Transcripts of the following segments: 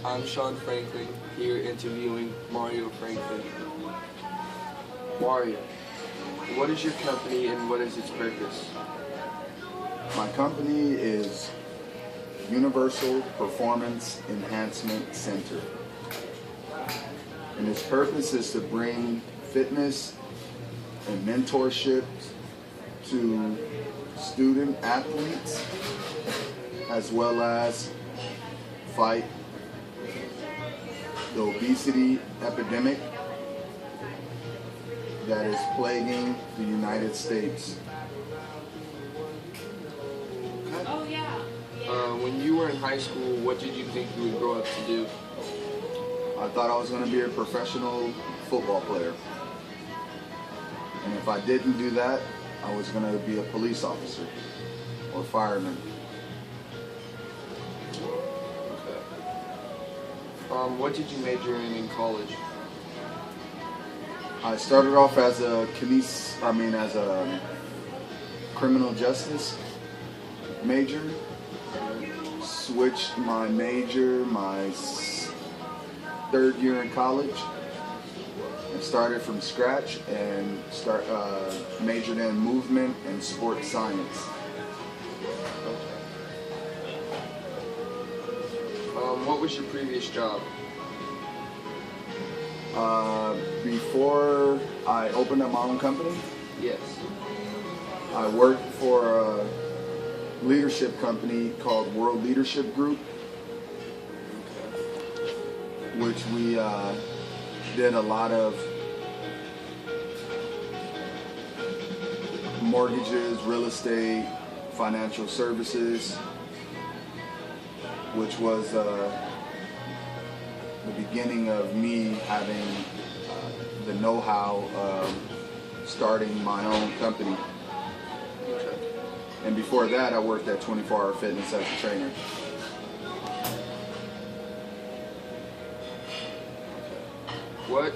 I'm Sean Franklin, here interviewing Mario Franklin. Mario, what is your company and what is its purpose? My company is Universal Performance Enhancement Center, and its purpose is to bring fitness and mentorship to student athletes, as well as fight the obesity epidemic that is plaguing the United States. Oh, yeah. When you were in high school, what did you think you would grow up to do? I thought I was going to be a professional football player. And if I didn't do that, I was going to be a police officer or fireman. Okay. What did you major in college? I started off as a criminal justice major. Switched my major my third year in college. I started from scratch and majored in movement and sports science. What was your previous job? Before I opened up my own company, Yes. I worked for a leadership company called World Leadership Group, which we did a lot of mortgages, real estate, financial services, which was the beginning of me having the know-how of starting my own company. Okay. And before that, I worked at 24 Hour Fitness as a trainer. What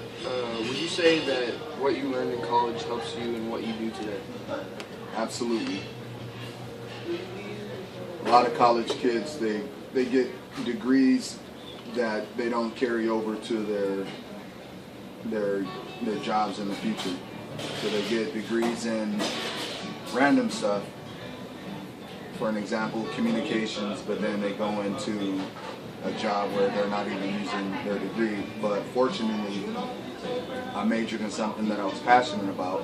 would you say that what you learned in college helps you in what you do today? Absolutely. A lot of college kids, they get degrees that they don't carry over to their jobs in the future. So they get degrees in random stuff. For an example, communications, but then they go into a job where they're not even using their degree. But fortunately, I majored in something that I was passionate about: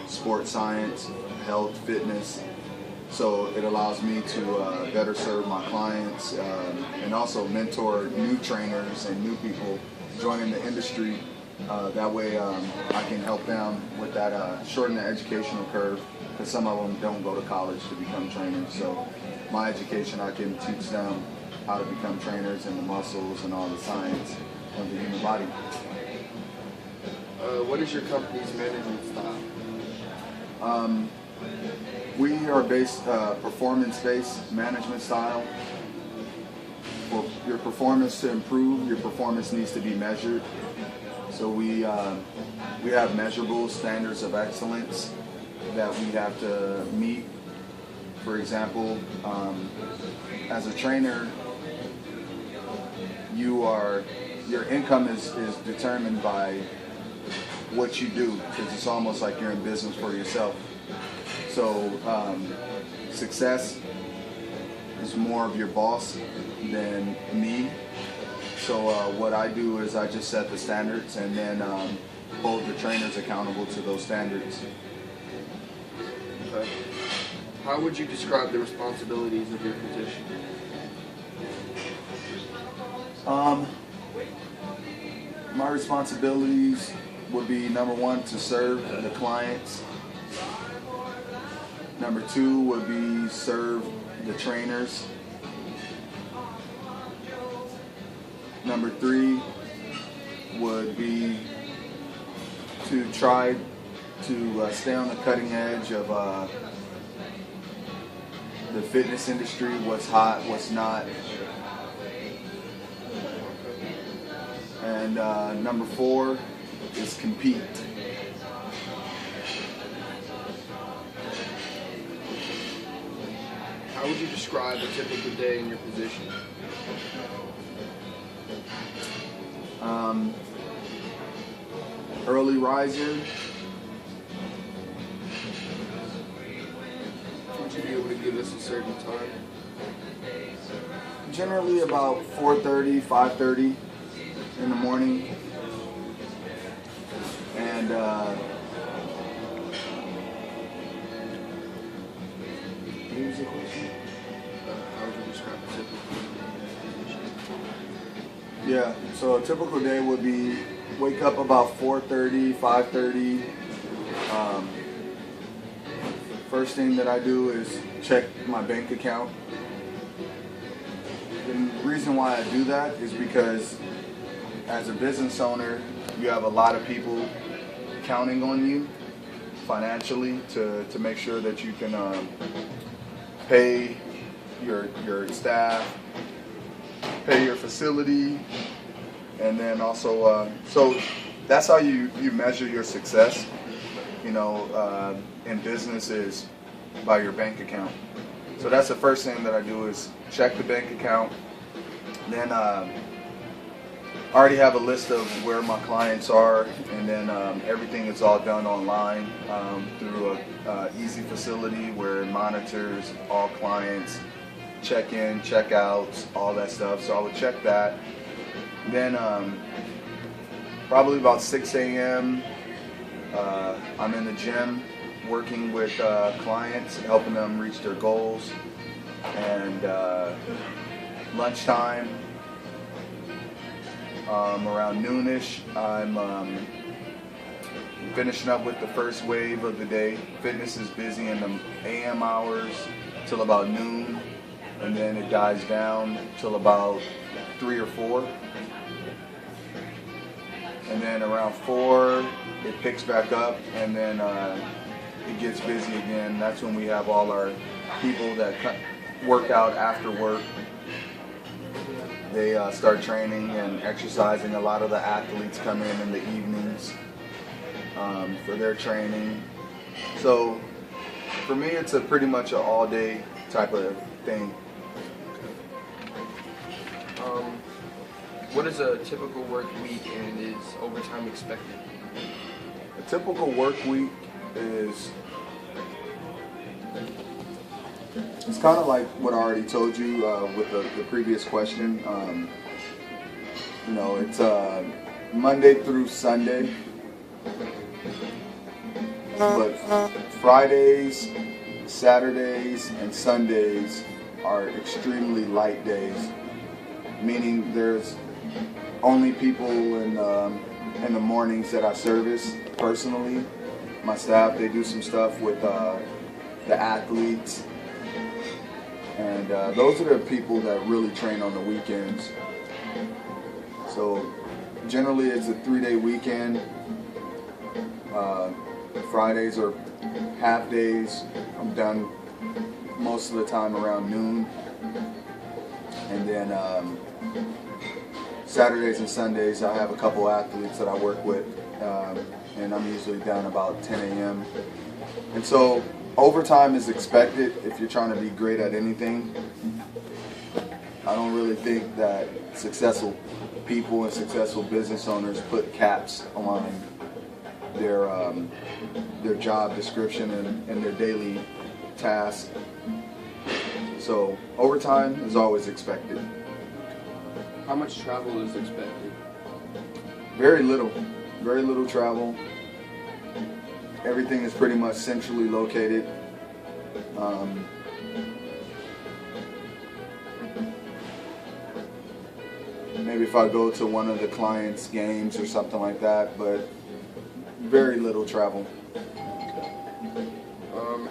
sports science, health, fitness. So it allows me to better serve my clients and also mentor new trainers and new people joining the industry. That way I can help them with that, shorten the educational curve, because some of them don't go to college to become trainers. So my education, I can teach them how to become trainers and the muscles and all the science of the human body. What is your company's management style? We are based performance-based management style. For your performance to improve, your performance needs to be measured. So we have measurable standards of excellence that we have to meet. For example, as a trainer, your income is determined by what you do, because it's almost like you're in business for yourself. So success is more of your boss than me. So what I do is I just set the standards and then hold the trainers accountable to those standards. Okay. How would you describe the responsibilities of your position? My responsibilities would be, number one, to serve the clients. Number two would be serve the trainers. Number three would be to try to stay on the cutting edge of the fitness industry, what's hot, what's not. And number four is compete. How would you describe a typical day in your position? Early riser. Would you be able to give us a certain time? Generally about 4:30, 5:30 in the morning. And What was the question? How would you describe a typical day? yeah, so a typical day would be wake up about 4:30, 5:30. First thing that I do is check my bank account. The reason why I do that is because as a business owner, you have a lot of people counting on you financially to make sure that you can pay your staff, pay your facility, and then also so that's how you measure your success, you know, in business is by your bank account. So that's the first thing that I do is check the bank account. Then I already have a list of where my clients are, and then everything is all done online through a easy facility where it monitors all clients, check in, check outs, all that stuff. So I would check that. Then probably about 6 a.m. I'm in the gym working with clients, helping them reach their goals. And lunchtime, around noonish, I'm finishing up with the first wave of the day. Fitness is busy in the AM hours till about noon, and then it dies down till about 3 or 4. And then around 4, it picks back up, and then it gets busy again. That's when we have all our people that work out after work. They start training and exercising. A lot of the athletes come in the evenings for their training. So for me, it's a pretty much an all-day type of thing. What is a typical work week, and is overtime expected? A typical work week is, it's kind of like what I already told you with the previous question. You know, it's Monday through Sunday, but Fridays, Saturdays, and Sundays are extremely light days, meaning there's only people in the mornings that I service personally. My staff, they do some stuff with the athletes, and those are the people that really train on the weekends. So generally it's a 3-day weekend. Fridays are half days. I'm done most of the time around noon, and then Saturdays and Sundays I have a couple athletes that I work with, and I'm usually done about 10 a.m. And so overtime is expected if you're trying to be great at anything. I don't really think that successful people and successful business owners put caps on their job description and their daily tasks. So overtime is always expected. How much travel is expected? Very little travel. Everything is pretty much centrally located. Maybe if I go to one of the clients' games or something like that, but very little travel.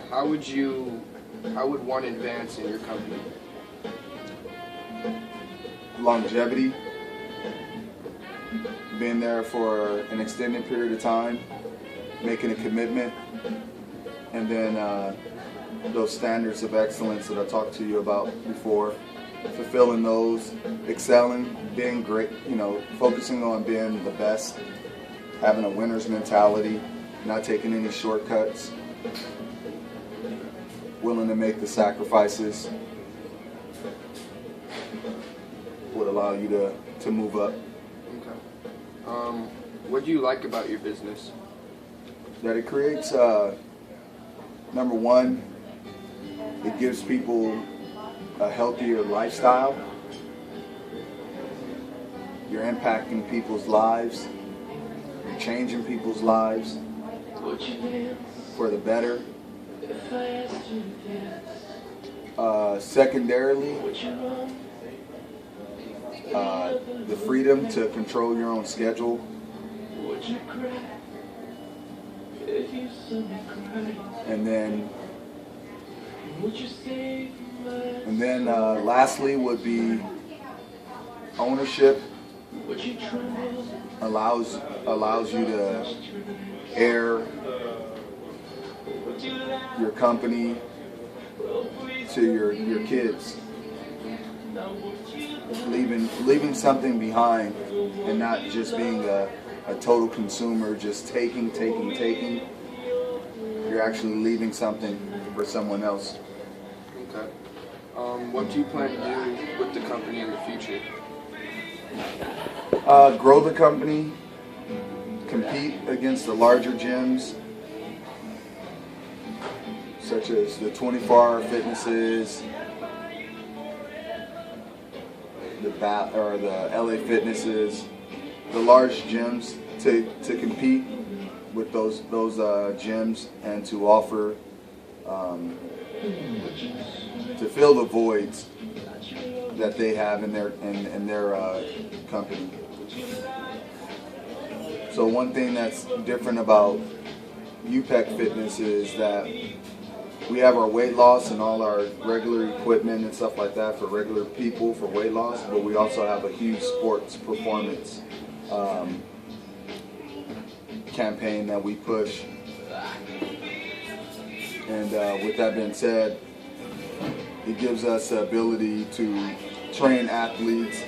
How would one advance in your company? Longevity, being there for an extended period of time, making a commitment, and then those standards of excellence that I talked to you about before, fulfilling those, excelling, being great, focusing on being the best, having a winner's mentality, not taking any shortcuts, willing to make the sacrifices. What allow you to move up. Okay. What do you like about your business? That it creates, number one, it gives people a healthier lifestyle. You're impacting people's lives. You're changing people's lives for the better. Secondarily, the freedom to control your own schedule. And then lastly would be ownership. Allows you to air your company to your kids, leaving something behind, and not just being a total consumer, just taking. You're actually leaving something for someone else. Okay. What do you plan to do with the company in the future? Grow the company, compete against the larger gyms, such as the 24-hour fitnesses, the LA fitnesses, the large gyms, to compete with those gyms, and to offer to fill the voids that they have in their company. So one thing that's different about UPEC Fitness is that we have our weight loss and all our regular equipment and stuff like that for regular people for weight loss, but we also have a huge sports performance campaign that we push. And with that being said, it gives us the ability to train athletes,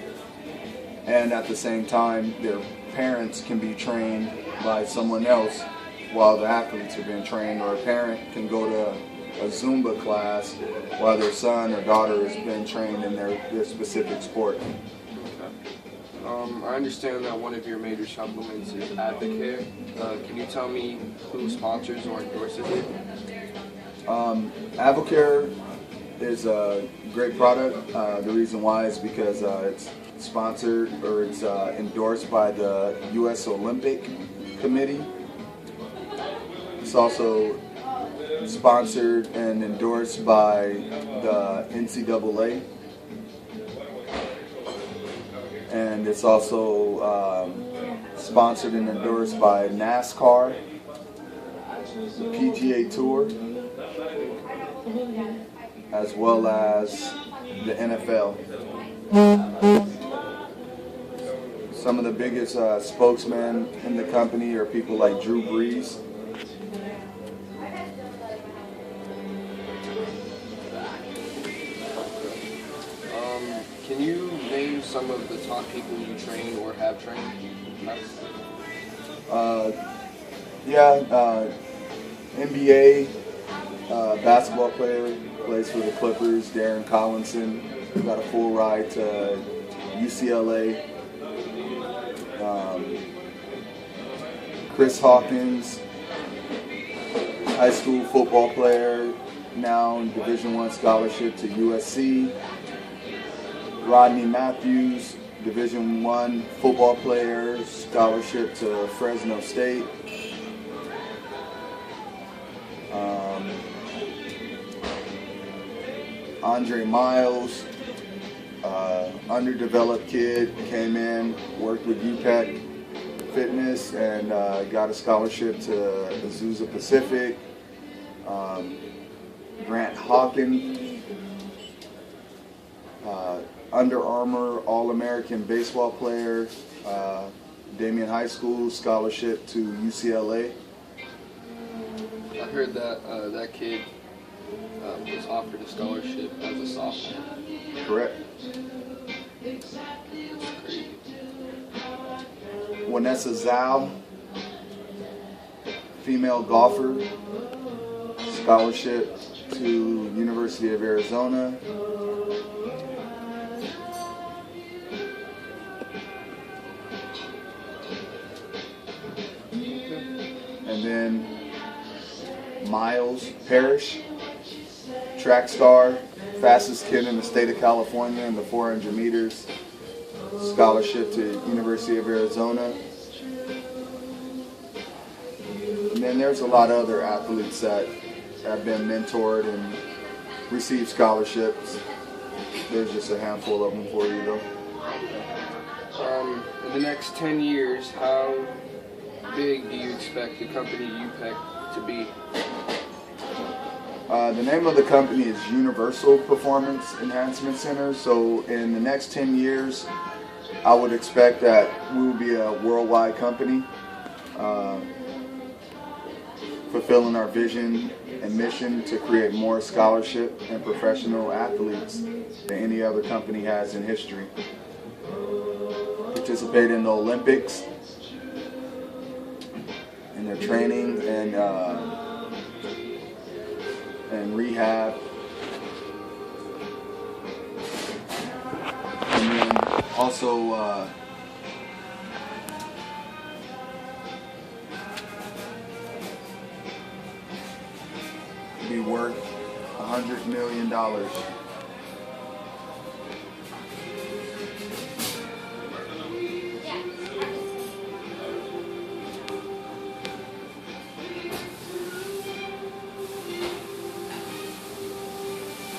and at the same time their parents can be trained by someone else while the athletes are being trained, or a parent can go to a Zumba class while their son or daughter has been trained in their specific sport. I understand that one of your major supplements is Advocare. Can you tell me who sponsors or endorses it? Advocare is a great product. The reason why is because it's sponsored, or it's endorsed by the U.S. Olympic Committee. It's also sponsored and endorsed by the NCAA. And it's also sponsored and endorsed by NASCAR, the PGA Tour, as well as the NFL. Some of the biggest spokesmen in the company are people like Drew Brees. Can you name some of the top people you train or have trained? NBA basketball player, plays for the Clippers, Darren Collinson. Got a full ride to UCLA. Chris Hawkins, high school football player, now in Division I scholarship to USC. Rodney Matthews, Division I football player, scholarship to Fresno State. Andre Miles, underdeveloped kid, came in, worked with UPEC Fitness, and got a scholarship to Azusa Pacific. Grant Hawkins, Under Armour All-American baseball player, Damien High School, scholarship to UCLA. I heard that that kid was offered a scholarship as a sophomore. Correct. That's crazy. Vanessa Zhao, female golfer, scholarship to University of Arizona. Miles Parrish, track star, fastest kid in the state of California in the 400 meters, scholarship to University of Arizona. And then there's a lot of other athletes that have been mentored and received scholarships. There's just a handful of them for you though. In the next 10 years, how big do you expect the company UPEC to be? The name of the company is Universal Performance Enhancement Center. So in the next 10 years, I would expect that we will be a worldwide company, fulfilling our vision and mission to create more scholarship and professional athletes than any other company has in history. Participate in the Olympics, in their training and rehab, and then also be worth $100 million.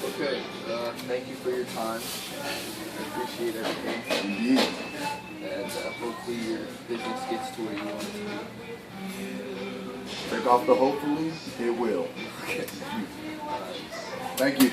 Okay, thank you for your time. I appreciate everything. Indeed. And hopefully your business gets to where you want it to be. Take off the hopefully, it will. Okay. Thank you.